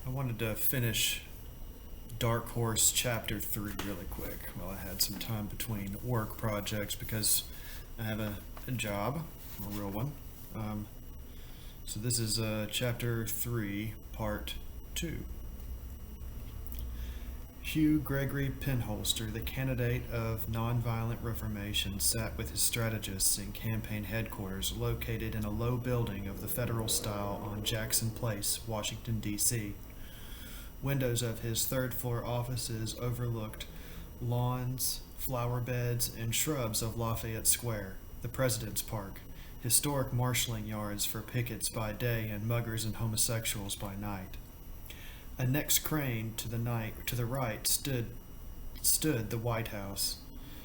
I wanted to finish Dark Horse Chapter 3 really quick while I had some time between work projects because I have a job, a real one. Um, so this is Chapter 3, Part 2. Hugh Gregory Penholster, the candidate of nonviolent reformation, sat with his strategists in campaign headquarters located in a low building of the federal style on Jackson Place, Washington, D.C. Windows of his third floor offices overlooked lawns, flower beds, and shrubs of Lafayette Square, the President's Park, historic marshaling yards for pickets by day and muggers and homosexuals by night. A next crane to the right stood the White House,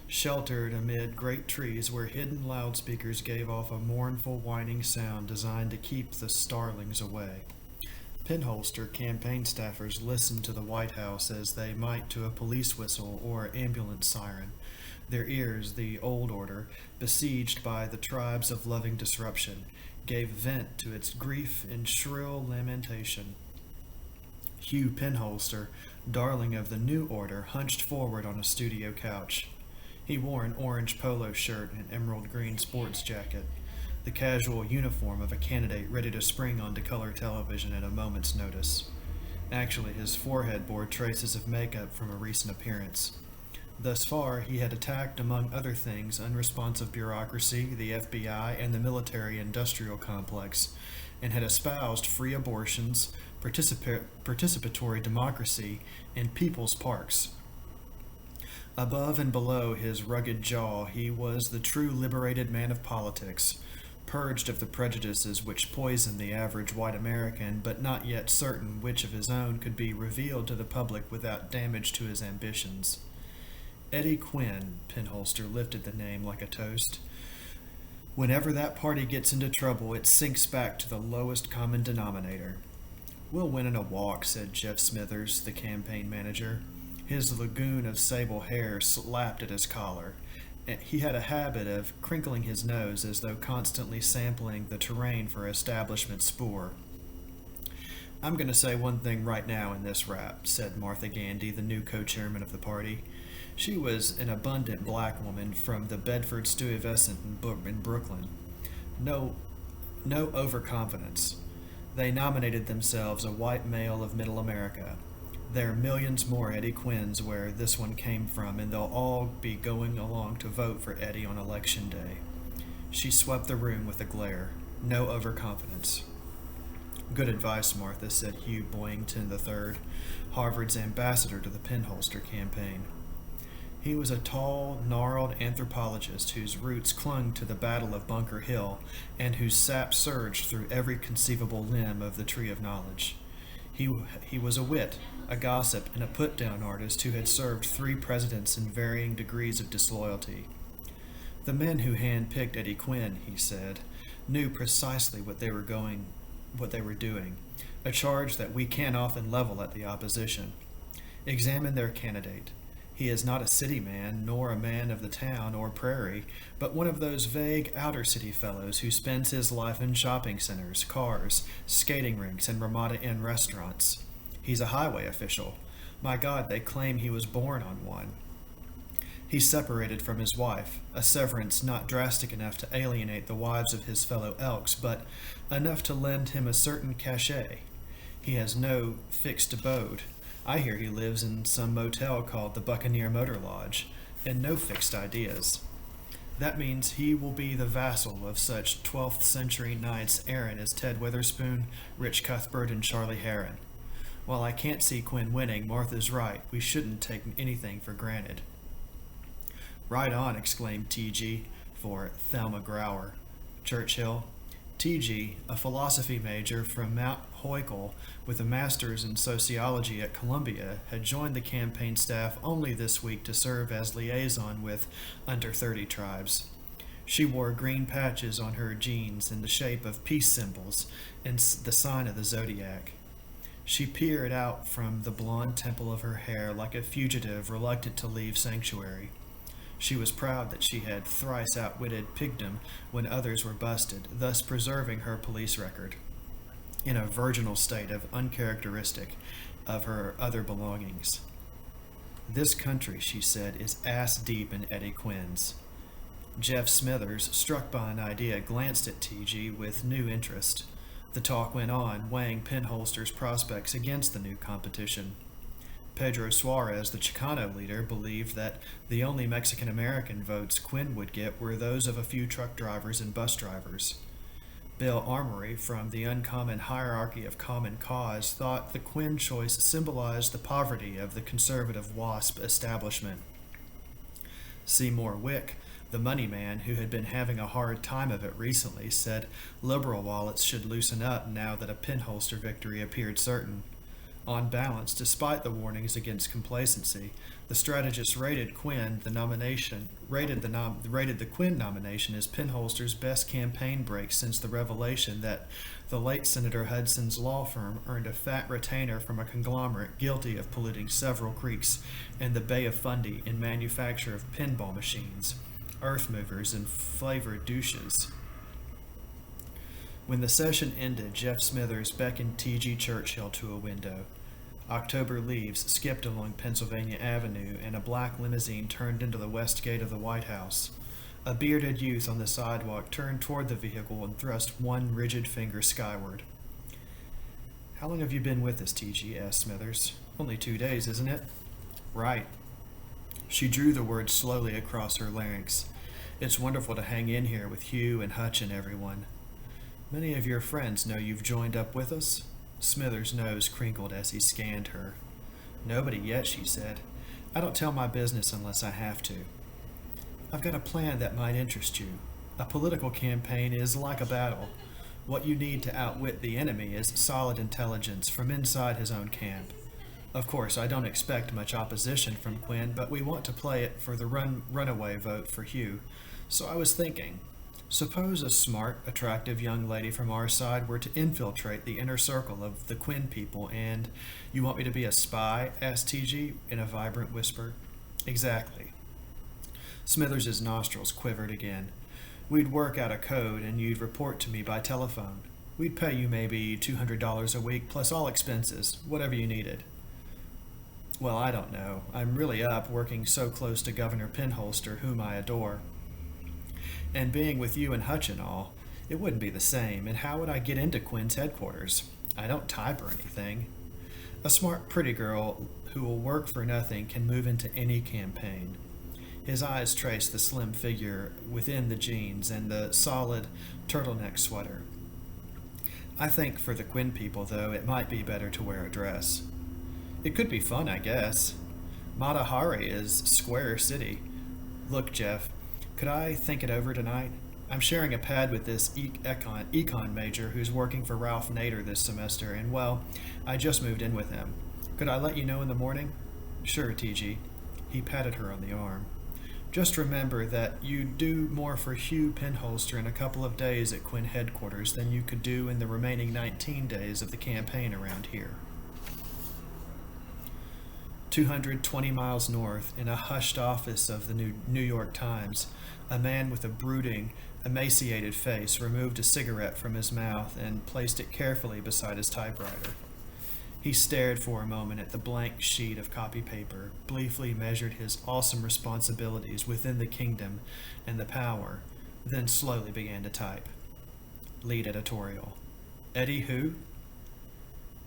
sheltered amid great trees where hidden loudspeakers gave off a mournful whining sound designed to keep the starlings away. Penholster campaign staffers listened to the White House as they might to a police whistle or ambulance siren, their ears, the old order, besieged by the tribes of loving disruption, gave vent to its grief in shrill lamentation. Hugh Penholster, darling of the new order, hunched forward on a studio couch. He wore an orange polo shirt and emerald green sports jacket, the casual uniform of a candidate ready to spring onto color television at a moment's notice. Actually, his forehead bore traces of makeup from a recent appearance. Thus far, he had attacked, among other things, unresponsive bureaucracy, the FBI, and the military-industrial complex, and had espoused free abortions, participatory democracy, and people's parks. Above and below his rugged jaw, he was the true liberated man of politics, purged of the prejudices which poison the average white American, but not yet certain which of his own could be revealed to the public without damage to his ambitions. Eddie Quinn, Penholster lifted the name like a toast. Whenever that party gets into trouble, it sinks back to the lowest common denominator. "We'll win in a walk," said Jeff Smithers, the campaign manager. His lagoon of sable hair slapped at his collar. He had a habit of crinkling his nose as though constantly sampling the terrain for establishment spoor. "I'm going to say one thing right now in this rap," said Martha Gandy, the new co-chairman of the party. She was an abundant black woman from the Bedford Stuyvesant in Brooklyn. No overconfidence. They nominated themselves a white male of middle America. There are millions more Eddie Quinns where this one came from, and they'll all be going along to vote for Eddie on election day. She swept the room with a glare. No overconfidence. "Good advice, Martha," said Hugh Boyington III, Harvard's ambassador to the Penholster campaign. He was a tall, gnarled anthropologist whose roots clung to the Battle of Bunker Hill and whose sap surged through every conceivable limb of the tree of knowledge. He was a wit, a gossip, and a put-down artist who had served 3 presidents in varying degrees of disloyalty. "The men who hand-picked Eddie Quinn," he said, "knew precisely what they were doing, a charge that we can't often level at the opposition. Examine their candidate. He is not a city man, nor a man of the town or prairie, but one of those vague outer city fellows who spends his life in shopping centers, cars, skating rinks, and Ramada Inn restaurants. He's a highway official. My God, they claim he was born on one. He's separated from his wife, a severance not drastic enough to alienate the wives of his fellow Elks, but enough to lend him a certain cachet. He has no fixed abode. I hear he lives in some motel called the Buccaneer Motor Lodge, and no fixed ideas. That means he will be the vassal of such 12th century knights errant as Ted Witherspoon, Rich Cuthbert, and Charlie Heron. While I can't see Quinn winning, Martha's right. We shouldn't take anything for granted." "Right on," exclaimed T.G. for Thelma Grower. Churchill. T.G., a philosophy major from Mount Hoykel with a master's in sociology at Columbia, had joined the campaign staff only this week to serve as liaison with under 30 tribes. She wore green patches on her jeans in the shape of peace symbols and the sign of the zodiac. She peered out from the blonde temple of her hair like a fugitive reluctant to leave sanctuary. She was proud that she had thrice outwitted pigdom when others were busted, thus preserving her police record. in a virginal state of uncharacteristic of her other belongings. This country, she said, is ass deep in Eddie Quinn's. Jeff Smithers, struck by an idea, glanced at TG with new interest. The talk went on, weighing Penholster's prospects against the new competition. Pedro Suarez, the Chicano leader, believed that the only Mexican-American votes Quinn would get were those of a few truck drivers and bus drivers. Bill Armory, from the Uncommon Hierarchy of Common Cause, thought the Quinn choice symbolized the poverty of the conservative WASP establishment. Seymour Wick, the money man who had been having a hard time of it recently, said liberal wallets should loosen up now that a Penholster victory appeared certain. On balance, despite the warnings against complacency, the strategists rated the Quinn nomination as Penholster's best campaign break since the revelation that the late Senator Hudson's law firm earned a fat retainer from a conglomerate guilty of polluting several creeks in the Bay of Fundy in manufacture of pinball machines, earth movers, and flavored douches. When the session ended, Jeff Smithers beckoned T.G. Churchill to a window. October leaves skipped along Pennsylvania Avenue, and a black limousine turned into the west gate of the White House. A bearded youth on the sidewalk turned toward the vehicle and thrust one rigid finger skyward. "How long have you been with us, T.G.?" asked Smithers. "Only 2 days, isn't it?" "Right." She drew the words slowly across her larynx. "It's wonderful to hang in here with Hugh and Hutch and everyone. Many of your friends know you've joined up with us?" Smithers' nose crinkled as he scanned her. "Nobody yet," she said. "I don't tell my business unless I have to. I've got a plan that might interest you. A political campaign is like a battle. What you need to outwit the enemy is solid intelligence from inside his own camp. Of course, I don't expect much opposition from Quinn, but we want to play it for the runaway vote for Hugh. So I was thinking, suppose a smart, attractive young lady from our side were to infiltrate the inner circle of the Quinn people and— You want me to be a spy? Asked T.G. in a vibrant whisper. Exactly. Smithers's nostrils quivered again. We'd work out a code and you'd report to me by telephone. We'd pay you maybe $200 a week plus all expenses, whatever you needed. Well, I don't know. I'm really up working so close to Governor Penholster, whom I adore. And being with you and Hutch and all, it wouldn't be the same, and how would I get into Quinn's headquarters? I don't type or anything. A smart, pretty girl who will work for nothing can move into any campaign. His eyes traced the slim figure within the jeans and the solid turtleneck sweater. I think for the Quinn people, though, it might be better to wear a dress. It could be fun, I guess. Mata Hari is Square City. Look, Jeff, could I think it over tonight? I'm sharing a pad with this econ major who's working for Ralph Nader this semester, and, well, I just moved in with him. Could I let you know in the morning? Sure, T.G. He patted her on the arm. Just remember that you'd do more for Hugh Penholster in a couple of days at Quinn headquarters than you could do in the remaining 19 days of the campaign around here. 220 miles north, in a hushed office of the New York Times, a man with a brooding, emaciated face removed a cigarette from his mouth and placed it carefully beside his typewriter. He stared for a moment at the blank sheet of copy paper, briefly measured his awesome responsibilities within the kingdom and the power, then slowly began to type. Lead editorial. Eddie who?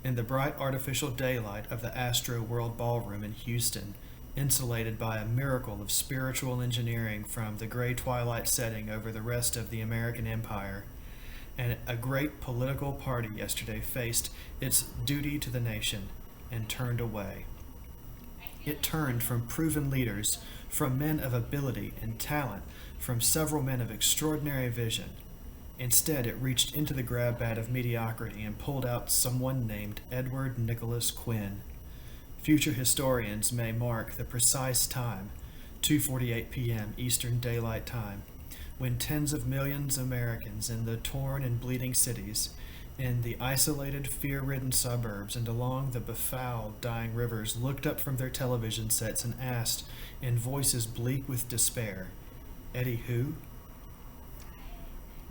In the bright artificial daylight of the Astro World Ballroom in Houston, insulated by a miracle of spiritual engineering from the gray twilight setting over the rest of the American empire, and a great political party yesterday faced its duty to the nation and turned away. It turned from proven leaders, from men of ability and talent, from several men of extraordinary vision. Instead, it reached into the grab bag of mediocrity and pulled out someone named Edward Nicholas Quinn. Future historians may mark the precise time, 2:48 p.m. Eastern Daylight Time, when tens of millions of Americans in the torn and bleeding cities, in the isolated, fear-ridden suburbs, and along the befouled, dying rivers looked up from their television sets and asked, in voices bleak with despair, Eddie who?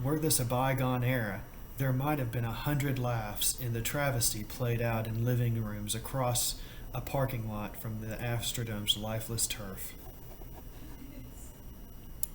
Were this a bygone era, There might have been 100 laughs in the travesty played out in living rooms across a parking lot from the Astrodome's lifeless turf.